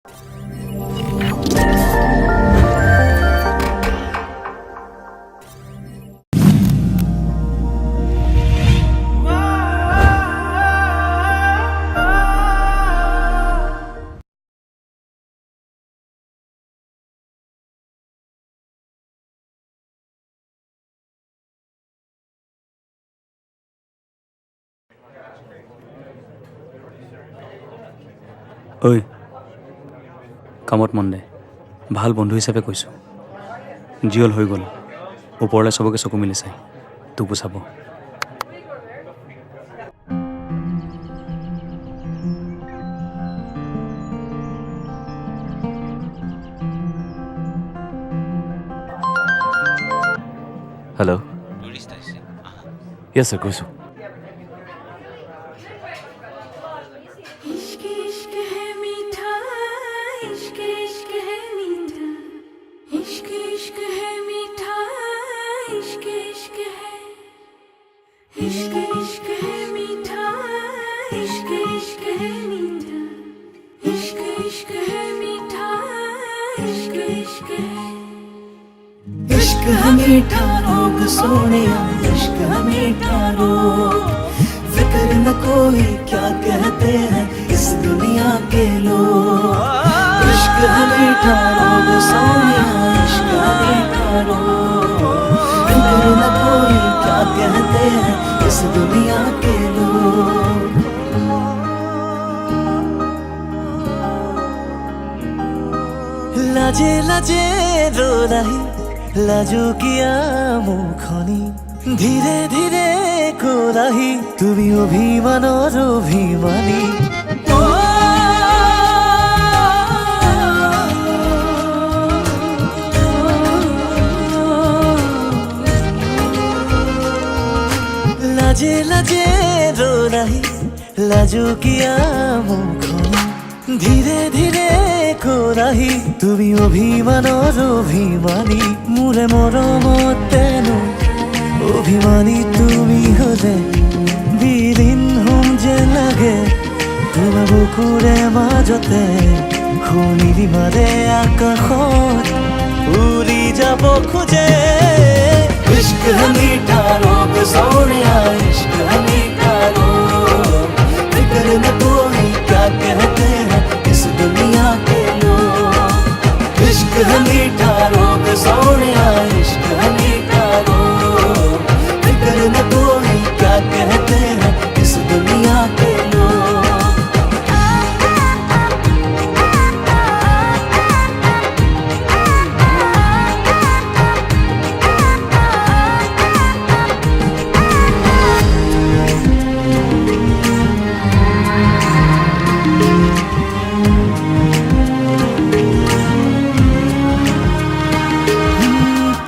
ঐ কামত মন দে, ভাল বন্ধু হিচাপে কৈছোঁ। যি হ'ল হৈ গ'ল, ওপৰলৈ চবকে চকু মিলি চাই তোকো চাব। हेलो यस सर কৈছোঁ। इश्क है मीठा रोग सोनिया, इश्क है मीठा रोग। फिक्र न कोई क्या कहते हैं इस दुनिया के लोग। इश्क है मीठा रोग सोनिया, इश्क है मीठा रोग। फिक्र न कोई क्या कहते हैं इस दुनिया के लोग। लाजे लाजे रो रही लाजो किया मुखनी, धीरे धीरे कोराही তুমি অভিমানৰ অভিমানী। লাজে লাজে रो रही লাজো কিয়া মুখনি, ধীরে ধীরে কোৰাহি তুমি অভিমানৰ অভিমানী। মোৰে মৰমতেনো অভিমানী তুমি হলে বিলীন হম যে লাগে তোমাৰ বুকুৰে মাজতে। শুনিবি মাৰে আকাশত উৰি যাব খোজে। इश्क है मीठा रोग सोनिया, इश्क है मीठा रोग। फिक्र न कोई क्या कहते हैं इस दुनिया के लोग। इश्क है मीठा रोग सोनिया, इश्क है मीठा रोग। फिक्र न कोई क्या कहते हैं इस दुनिया के लोग।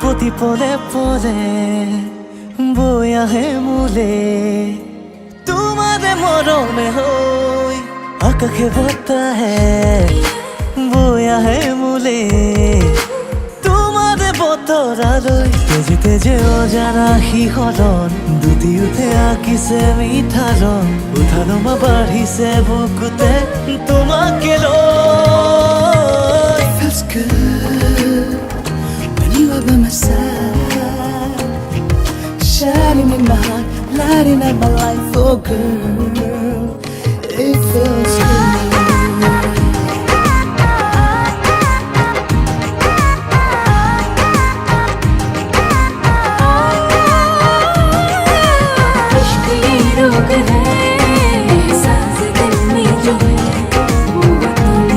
প্রতি পদে পদে বৈ আহে মোলে তোমাৰে মৰমে হৈ আকাশে বতাহে বৈ আহে মোলে তোমাৰে বতৰালৈ। তেজে তেজে অজানা শিহৰণ দুটি উঠে আঁকিছে মিঠা ৰং। উঠা নমা বাঢ়িছে বুকুতে তোমাকে লৈ। Feels good when you are by my side, shining in my heart, lighting up my life, oh girl, it feels good. इश्क ये रोग है, एहसास दिल में जो है, वो तुम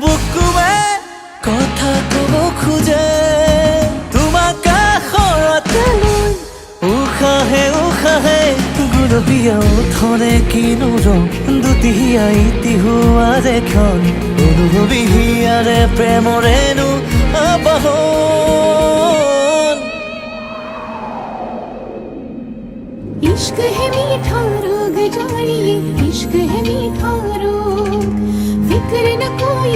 বুকুৱে কথা ক'ব খোজে তোমাক কাষৰতে লৈ। উশাহে উশাহে গুলপীয়া ওঠৰে কিনো ৰং, দুটি হিয়াই তিহুৱাৰে ক্ষণ। অনুভৱী হিয়াৰে প্ৰেমৰেনো আবাহন। इश्क है मीठा रोग जानिए, इश्क है मीठा रोग। फिक्र न कोई